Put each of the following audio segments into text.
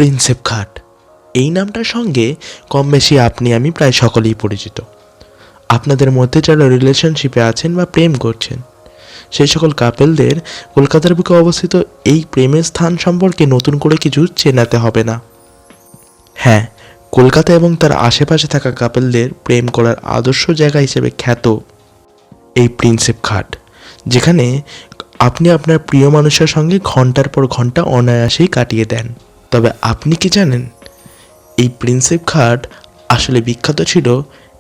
Prinsep ঘাট, এই নামটার সঙ্গে কম বেশি আপনি আমি প্রায় সকলেই পরিচিত। আপনাদের মধ্যে যারা রিলেশনশিপে আছেন বা প্রেম করছেন, সেই সকল কাপেলদের কলকাতার বুকে অবস্থিত এই প্রেমের স্থান সম্পর্কে নতুন করে কিছু চেনাতে হবে না। হ্যাঁ, কলকাতা এবং তার আশেপাশে থাকা কাপেলদের প্রেম করার আদর্শ জায়গা হিসেবে খ্যাত এই প্রিন্সেপ ঘাট, যেখানে আপনি আপনার প্রিয় মানুষের সঙ্গে ঘন্টার পর ঘন্টা অনায়াসেই কাটিয়ে দেন। তবে আপনি কি জানেন, এই প্রিন্সেপ ঘাট আসলে বিখ্যাত ছিল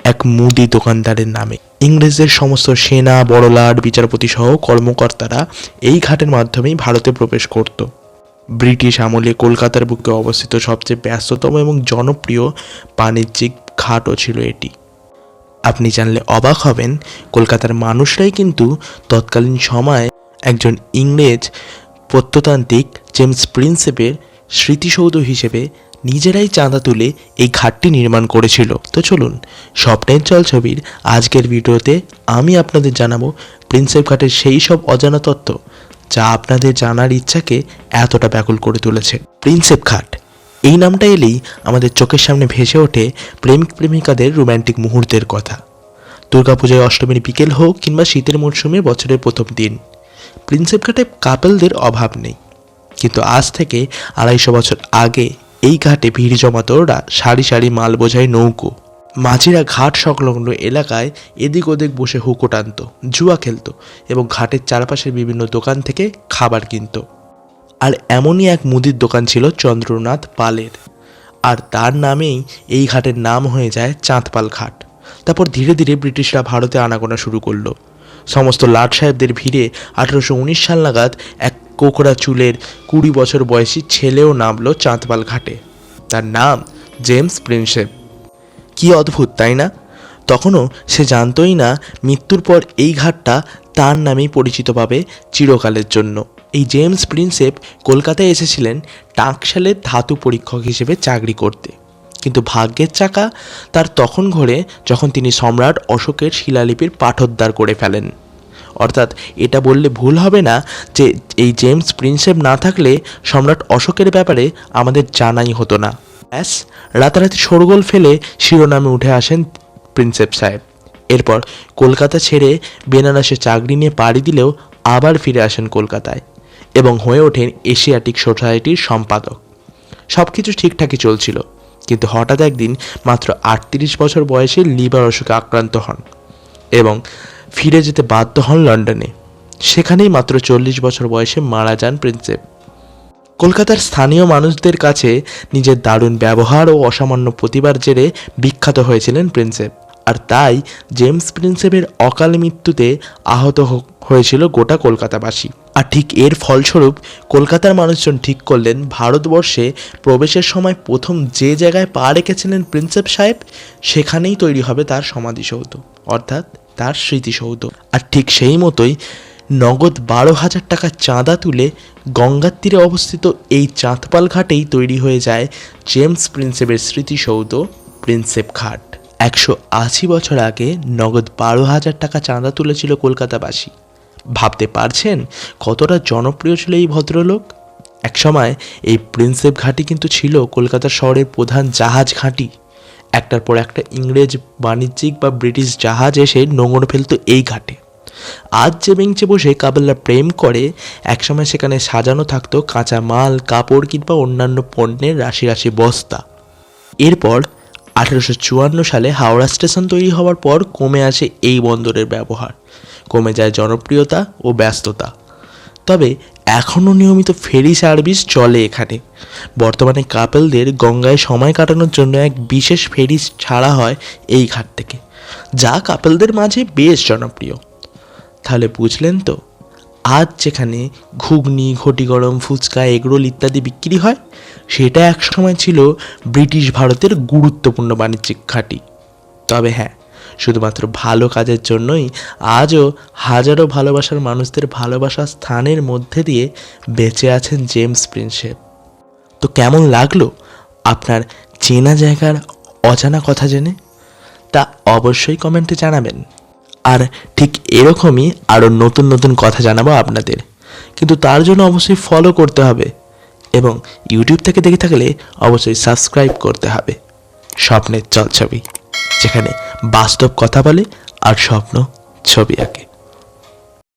এক মুদি দোকানদারের নামে। ইংরেজদের সমস্ত সেনা, বড়লাট, বিচারপতি সহ কর্মকর্তারা এই ঘাটের মাধ্যমেই ভারতে প্রবেশ করত। ব্রিটিশ আমলে কলকাতার বুকে অবস্থিত সবচেয়ে ব্যস্ততম এবং জনপ্রিয় বাণিজ্যিক ঘাটও ছিল এটি। আপনি জানলে অবাক হবেন, কলকাতার মানুষরাই কিন্তু তৎকালীন সময়ে একজন ইংরেজ প্রত্নতান্ত্রিক জেমস প্রিন্সেপের স্মৃতিসৌধ হিসেবে নিজেরাই চাঁদা তুলে এই ঘাটটি নির্মাণ করেছিল। তো চলুন, স্বপ্নের জলছবির আজকের ভিডিওতে আমি আপনাদের জানাবো প্রিন্সেপ ঘাটের সেই সব অজানা তথ্য যা আপনাদের জানার ইচ্ছাকে এতটা ব্যাকুল করে তুলেছে। প্রিন্সেপ ঘাট, এই নামটা এলেই আমাদের চোখের সামনে ভেসে ওঠে প্রেমিক প্রেমিকাদের রোম্যান্টিক মুহূর্তের কথা। দুর্গাপূজায় অষ্টমীর বিকেল হোক কিংবা শীতের মরশুমে বছরের প্রথম দিন, প্রিন্সেপ ঘাটে কাপেলদের অভাব নেই। কিন্তু আজ থেকে 250 বছর আগে এই ঘাটে ভিড় জমাতো সারি সারি মাল বোঝাই নৌকো। মাঝিরা ঘাট সংলগ্ন এলাকায় এদিক ওদিক বসে হুকো টানত, জুয়া খেলত এবং ঘাটের চারপাশের বিভিন্ন দোকান থেকে খাবার কিনত। আর এমনই এক মুদির দোকান ছিল চন্দ্রনাথ পালের, আর তার নামেই এই ঘাটের নাম হয়ে যায় চাঁদপাল ঘাট। তারপর ধীরে ধীরে ব্রিটিশরা ভারতে আনাগোনা শুরু করলো। সমস্ত লাট সাহেবদের ভিড়ে 1819 সাল নাগাদ এক কোকড়া চুলের 20 বছর বয়সী ছেলেও নামলো চাঁদপাল ঘাটে। তার নাম জেমস প্রিন্সেপ। কি অদ্ভুত, তাই না? তখনও সে জানতই না মৃত্যুর পর এই ঘাটটা তার নামেই পরিচিত পাবে চিরকালের জন্য। এই জেমস প্রিন্সেপ কলকাতায় এসেছিলেন টাকশালের ধাতু পরীক্ষক হিসেবে চাকরি করতে, কিন্তু ভাগ্যের চাকা তার তখন ঘোরে যখন তিনি সম্রাট অশোকের শিলালিপির পাঠোদ্ধার করে ফেলেন। অর্থাৎ এটা বললে ভুল হবে না যে এই জেমস প্রিন্সেপ না থাকলে সম্রাট অশোকের ব্যাপারে আমাদের জানাই হতো না। ব্যাস, রাতারাতি শোরগোল ফেলে শিরোনামে উঠে আসেন প্রিন্সেপ সাহেব। এরপর কলকাতা ছেড়ে বেনারসে চাকরি নিয়ে পাড়ি দিলেও আবার ফিরে আসেন কলকাতায় এবং হয়ে ওঠেন এশিয়াটিক সোসাইটির সম্পাদক। সব কিছু ঠিকঠাকই চলছিল, কিন্তু হঠাৎ একদিন মাত্র 38 বছর বয়সে লিভার অসুখে আক্রান্ত হন এবং ফিরে যেতে বাধ্য হন লন্ডনে। সেখানেই মাত্র 40 বছর বয়সে মারা যান প্রিন্সেপ। কলকাতার স্থানীয় মানুষদের কাছে নিজের দারুণ ব্যবহার ও অসামান্য প্রতিভার জেরে বিখ্যাত হয়েছিলেন প্রিন্সেপ। আর তাই জেমস প্রিন্সেপের অকাল মৃত্যুতে আহত হয়েছিল গোটা কলকাতাবাসী। আর ঠিক এর ফলস্বরূপ কলকাতার মানুষজন ঠিক করলেন ভারতবর্ষে প্রবেশের সময় প্রথম যে জায়গায় পা রেখেছিলেন প্রিন্সেপ সাহেব, সেখানেই তৈরি হবে তার সমাধিসৌধ, অর্থাৎ তার স্মৃতিসৌধ। আর ঠিক সেই মতোই নগদ 12,000 টাকা চাঁদা তুলে গঙ্গার তীরে অবস্থিত এই চাঁদপাল ঘাটেই তৈরি হয়ে যায় জেমস প্রিন্সেপের স্মৃতিসৌধ প্রিন্সেপ ঘাট। 180 বছর আগে নগদ 12,000 টাকা চাঁদা তুলেছিল কলকাতাবাসী। ভাবতে পারছেন কতটা জনপ্রিয় ছিল এই ভদ্রলোক? একসময় এই প্রিন্সেপ ঘাটি কিন্তু ছিল কলকাতা শহরের প্রধান জাহাজ ঘাঁটি। একটার পর একটা ইংরেজ বাণিজ্যিক বা ব্রিটিশ জাহাজ এসে নোঙর ফেলতো এই ঘাটে। আজ যে বেঞ্চে বসে কাপেলরা প্রেম করে, একসময় সেখানে সাজানো থাকতো কাঁচা মাল, কাপড় কিংবা অন্যান্য পণ্যের রাশি রাশি বস্তা। এরপর 1854 সালে হাওড়া স্টেশন তৈরি হওয়ার পর কমে আসে এই বন্দরের ব্যবহার, কমে যায় জনপ্রিয়তা ও ব্যস্ততা। তবে এখনও নিয়মিত ফেরি সার্ভিস চলে এখানে। বর্তমানে কাপেলদের গঙ্গায় সময় কাটানোর জন্য এক বিশেষ ফেরি ছাড়া হয় এই ঘাট থেকে, যা কাপেলদের মাঝে বেশ জনপ্রিয়। তাহলে বুঝলেন তো, আজ যেখানে ঘুগনি, ঘটি গরম, ফুচকা, এগরোল ইত্যাদি বিক্রি হয়, সেটা একসময় ছিল ব্রিটিশ ভারতের গুরুত্বপূর্ণ বাণিজ্যিক ঘাঁটি। তবে হ্যাঁ, শুধুমাত্র ভালো কাজের জন্যই আজও হাজারো ভালোবাসার মানুষদের ভালোবাসার স্থানের মধ্যে দিয়ে বেঁচে আছেন জেমস প্রিন্সেপ। তো কেমন লাগলো আপনার চেনা জায়গার অজানা কথা জেনে? তা অবশ্যই কমেন্টে জানাবেন। আর ঠিক এরকমই আরও নতুন নতুন কথা জানাবো আপনাদের, কিন্তু তার জন্য অবশ্যই ফলো করতে হবে এবং ইউটিউব থেকে দেখে থাকলে অবশ্যই সাবস্ক্রাইব করতে হবে স্বপ্নের চলছবি, যেখানে বাস্তব কথা বলে আর স্বপ্ন ছবি আঁকে।